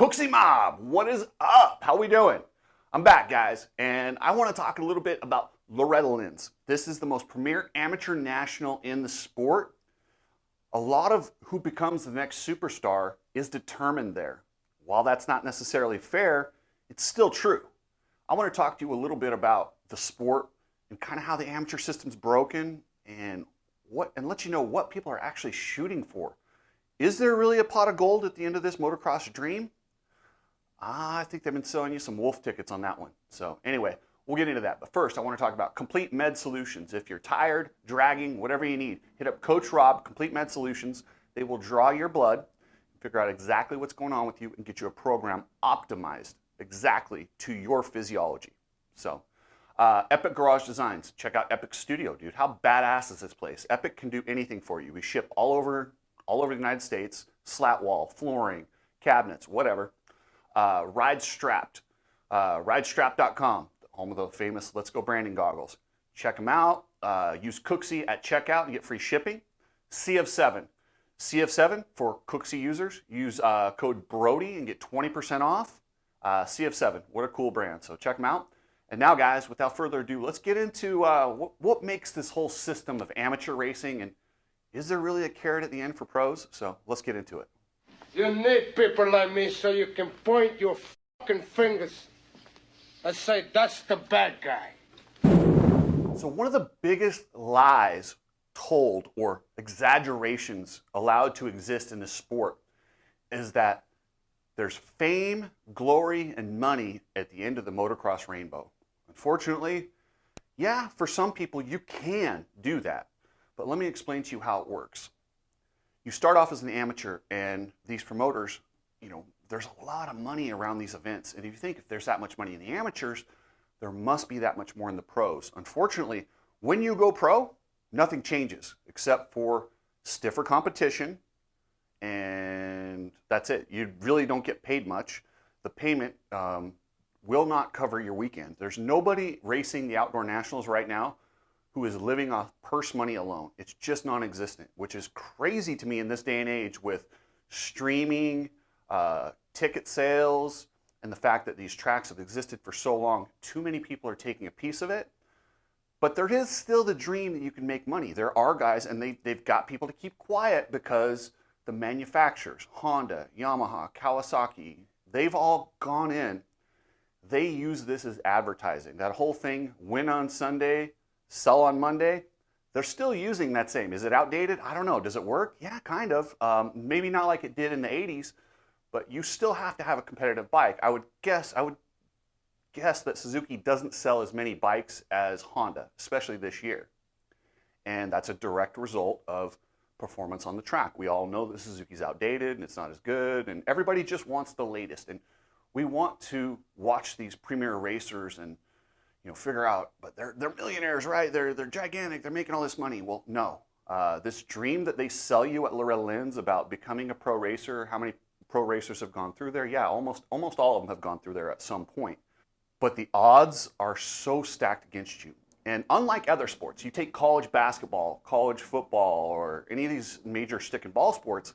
Cooksy Mob, what is up? How we doing? I'm back, guys, and I want to talk a little bit about Loretta Lynn's. This is the most premier amateur national in the sport. A lot of who becomes the next superstar is determined there. While that's not necessarily fair, it's still true. I want to talk to you a little bit about the sport and kind of how the amateur system's broken and let you know what people are actually shooting for. Is there really a pot of gold at the end of this motocross dream? I think they've been selling you some wolf tickets on that one. So anyway, we'll get into that. But first, I want to talk about Complete Med Solutions. If you're tired, dragging, whatever you need, hit up Coach Rob, Complete Med Solutions. They will draw your blood, figure out exactly what's going on with you, and get you a program optimized exactly to your physiology. So, Epic Garage Designs. Check out Epic Studio, dude. How badass is this place? Epic can do anything for you. We ship all over the United States, slat wall, flooring, cabinets, whatever. Ridestrapped, ridestrapped.com, home of the famous Let's Go branding goggles. Check them out. Use Cooksy at checkout and get free shipping. CF7, CF7 for Cooksy users. Use code Brody and get 20% off. CF7, what a cool brand. So check them out. And now, guys, without further ado, let's get into what makes this whole system of amateur racing, and is there really a carrot at the end for pros? So let's get into it. You need people like me so you can point your fucking fingers and say, that's the bad guy. So one of the biggest lies told or exaggerations allowed to exist in the sport is that there's fame, glory, and money at the end of the motocross rainbow. Unfortunately, yeah, for some people you can do that. But let me explain to you how it works. You start off as an amateur, and these promoters, there's a lot of money around these events. And if you think if there's that much money in the amateurs, there must be that much more in the pros. Unfortunately, when you go pro, nothing changes except for stiffer competition, and that's it. You really don't get paid much. The payment will not cover your weekend. There's nobody racing the outdoor nationals right now who is living off purse money alone. It's just non-existent, which is crazy to me in this day and age with streaming, ticket sales, and the fact that these tracks have existed for so long. Too many people are taking a piece of it. But there is still the dream that you can make money. There are guys, and they've got people to keep quiet because the manufacturers, Honda, Yamaha, Kawasaki, they've all gone in. They use this as advertising. That whole thing, win on Sunday, sell on Monday, they're still using that same. Is it outdated? I don't know. Does it work? Yeah, kind of. Maybe not like it did in the 80s, but you still have to have a competitive bike. I would guess that Suzuki doesn't sell as many bikes as Honda, especially this year. And that's a direct result of performance on the track. We all know that Suzuki's outdated and it's not as good, and everybody just wants the latest. And we want to watch these premier racers and figure out, but they're millionaires, right? They're gigantic. They're making all this money. Well, no. This dream that they sell you at Loretta Lynn's about becoming a pro racer, how many pro racers have gone through there? Yeah, almost all of them have gone through there at some point. But the odds are so stacked against you. And unlike other sports, you take college basketball, college football, or any of these major stick and ball sports,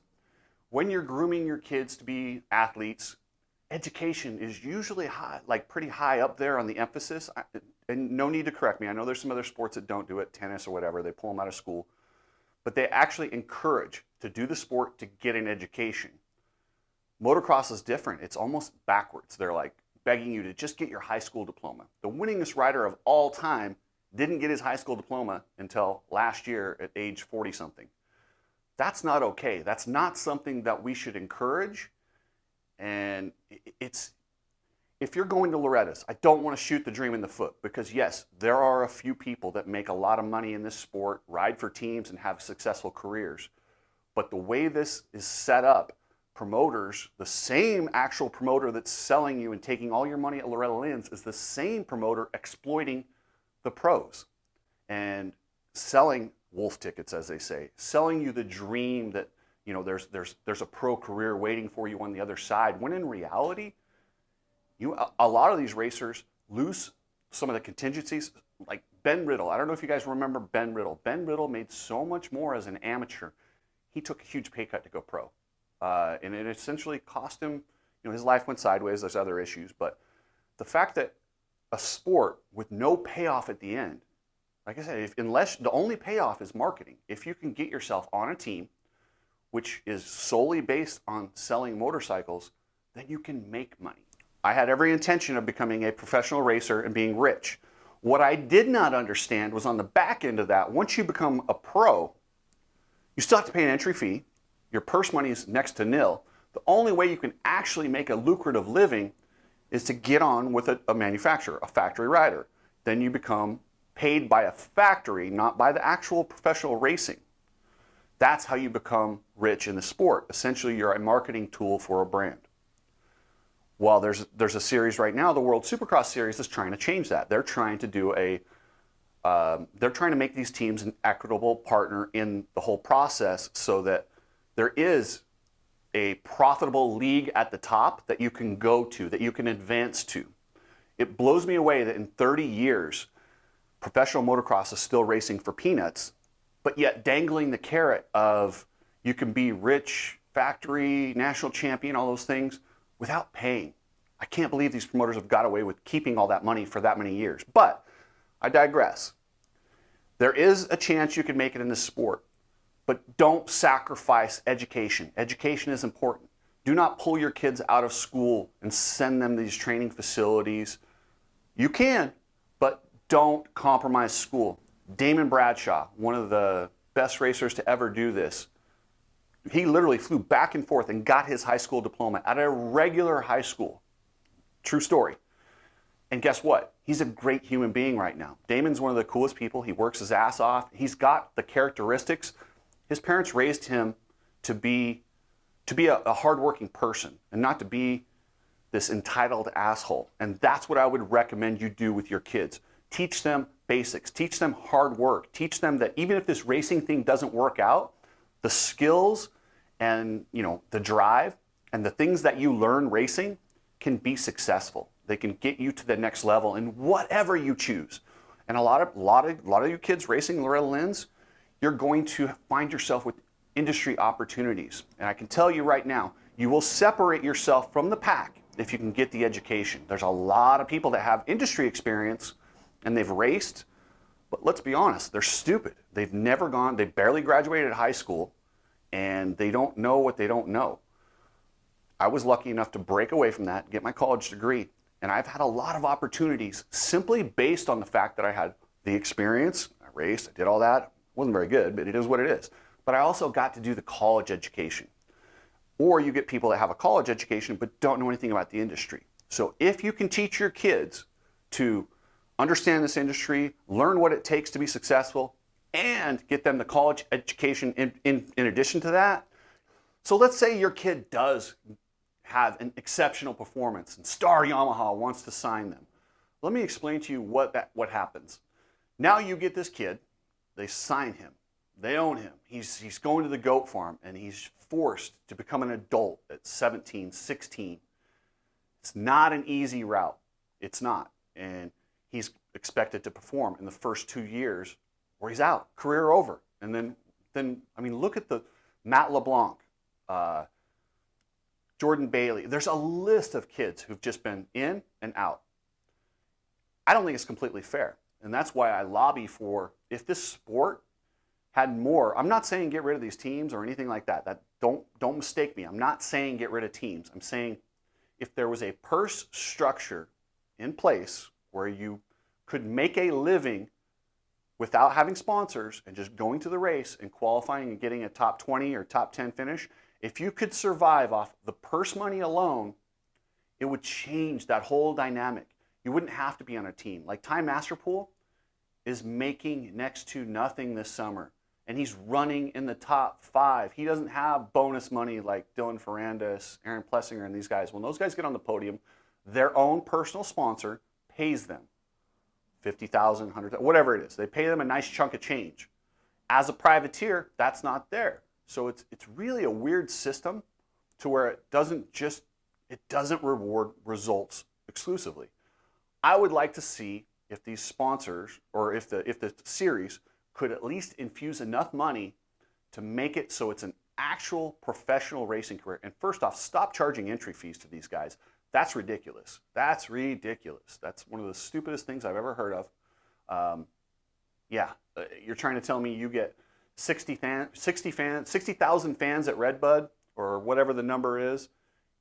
when you're grooming your kids to be athletes, education is usually high, like pretty high up there on the emphasis. And no need to correct me. I know there's some other sports that don't do it, tennis or whatever. They pull them out of school. But they actually encourage to do the sport to get an education. Motocross is different. It's almost backwards. They're like begging you to just get your high school diploma. The winningest rider of all time didn't get his high school diploma until last year at age 40-something. That's not okay. That's not something that we should encourage. And if you're going to Loretta's, I don't want to shoot the dream in the foot, because yes, there are a few people that make a lot of money in this sport, ride for teams, and have successful careers. But the way this is set up, promoters, the same actual promoter that's selling you and taking all your money at Loretta Lynn's is the same promoter exploiting the pros and selling wolf tickets, as they say, selling you the dream that there's a pro career waiting for you on the other side, when in reality, a lot of these racers lose some of the contingencies. Like Ben Riddle, I don't know if you guys remember Ben Riddle. Ben Riddle made so much more as an amateur. He took a huge pay cut to go pro. And it essentially cost him his life went sideways. There's other issues, but the fact that a sport with no payoff at the end, like I said, unless the only payoff is marketing, if you can get yourself on a team which is solely based on selling motorcycles, then you can make money. I had every intention of becoming a professional racer and being rich. What I did not understand was on the back end of that, once you become a pro, you still have to pay an entry fee. Your purse money is next to nil. The only way you can actually make a lucrative living is to get on with a manufacturer, a factory rider. Then you become paid by a factory, not by the actual professional racing. That's how you become rich in the sport. Essentially, you're a marketing tool for a brand. Well, there's a series right now, the World Supercross Series, is trying to change that. They're trying to do they're trying to make these teams an equitable partner in the whole process so that there is a profitable league at the top that you can go to, that you can advance to. It blows me away that in 30 years, professional motocross is still racing for peanuts, but yet dangling the carrot of you can be rich, factory, national champion, all those things without paying. I can't believe these promoters have got away with keeping all that money for that many years. But I digress. There is a chance you can make it in this sport, but don't sacrifice education. Education is important. Do not pull your kids out of school and send them to these training facilities. You can, but don't compromise school. Damon Bradshaw, one of the best racers to ever do this, he literally flew back and forth and got his high school diploma at a regular high school. True story. And guess what? He's a great human being right now. Damon's one of the coolest people. He works his ass off. He's got the characteristics. His parents raised him to be a hardworking person and not to be this entitled asshole. And that's what I would recommend you do with your kids. Teach them basics. Teach them hard work. Teach them that even if this racing thing doesn't work out, the skills and the drive and the things that you learn racing can be successful. They can get you to the next level in whatever you choose. And a lot of you kids racing Loretta Lynn's, you're going to find yourself with industry opportunities. And I can tell you right now, you will separate yourself from the pack if you can get the education. There's a lot of people that have industry experience and they've raced, but let's be honest, they're stupid. They barely graduated high school, and they don't know what they don't know. I was lucky enough to break away from that, get my college degree, and I've had a lot of opportunities simply based on the fact that I had the experience. I raced, I did all that. It wasn't very good, but it is what it is. But I also got to do the college education. Or you get people that have a college education but don't know anything about the industry. So if you can teach your kids to understand this industry, learn what it takes to be successful, and get them the college education in addition to that. So let's say your kid does have an exceptional performance and Star Yamaha wants to sign them. Let me explain to you what happens. Now you get this kid, they sign him, they own him. He's going to the goat farm and he's forced to become an adult at 17, 16. It's not an easy route. It's not. And he's expected to perform in the first 2 years or he's out, career over. And then I mean, look at the Matt LeBlanc, Jordan Bailey. There's a list of kids who've just been in and out. I don't think it's completely fair. And that's why I lobby for, if this sport had more, I'm not saying get rid of these teams or anything like that. Don't mistake me. I'm not saying get rid of teams. I'm saying if there was a purse structure in place where you could make a living without having sponsors and just going to the race and qualifying and getting a top 20 or top 10 finish, if you could survive off the purse money alone, it would change that whole dynamic. You wouldn't have to be on a team. Like Ty Masterpool is making next to nothing this summer, and he's running in the top 5. He doesn't have bonus money like Dylan Ferrandis, Aaron Plessinger, and these guys. When those guys get on the podium, their own personal sponsor pays them $50,000, $100,000, whatever it is. They pay them a nice chunk of change. As a privateer, that's not there. So it's really a weird system to where it doesn't reward results exclusively. I would like to see if these sponsors or if the series could at least infuse enough money to make it so it's an actual professional racing career. And first off, stop charging entry fees to these guys. That's ridiculous. That's ridiculous. That's one of the stupidest things I've ever heard of. You're trying to tell me you get 60,000 fans at Redbud or whatever the number is.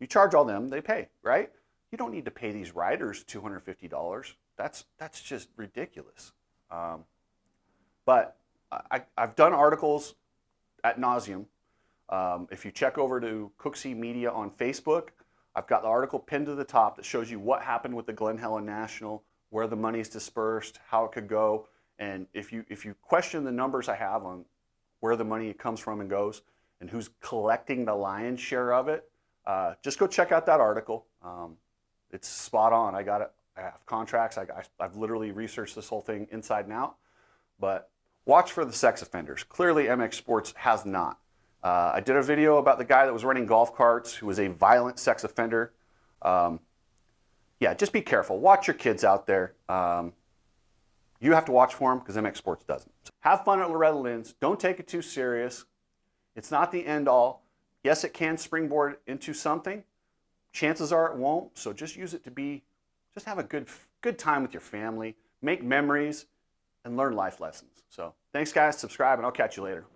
You charge all them, they pay, right? You don't need to pay these riders $250. That's just ridiculous. But I've done articles ad nauseum. If you check over to Cooksey Media on Facebook, I've got the article pinned to the top that shows you what happened with the Glen Helen National, where the money's dispersed, how it could go. And if you question the numbers I have on where the money comes from and goes and who's collecting the lion's share of it, just go check out that article. It's spot on. I got it. I have contracts. I've literally researched this whole thing inside and out. But watch for the sex offenders. Clearly, MX Sports has not. I did a video about the guy that was running golf carts who was a violent sex offender. Just be careful. Watch your kids out there. You have to watch for them because MX Sports doesn't. So have fun at Loretta Lynn's. Don't take it too serious. It's not the end all. Yes, it can springboard into something. Chances are it won't. So just use it to just have a good time with your family, make memories, and learn life lessons. So thanks, guys. Subscribe, and I'll catch you later.